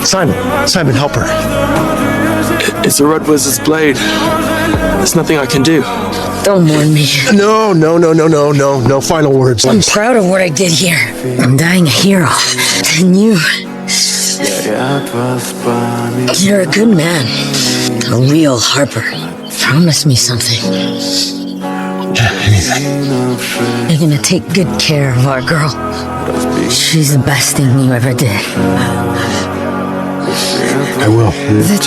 Simon, help her. It's a red wizard's blade. There's nothing I can do. Don't warn me. No final words. I'm proud of what I did here. I'm dying a hero. And you're a good man. A real Harper. Promise me something. Anything. You're gonna take good care of our girl. She's the best thing you ever did. I will. The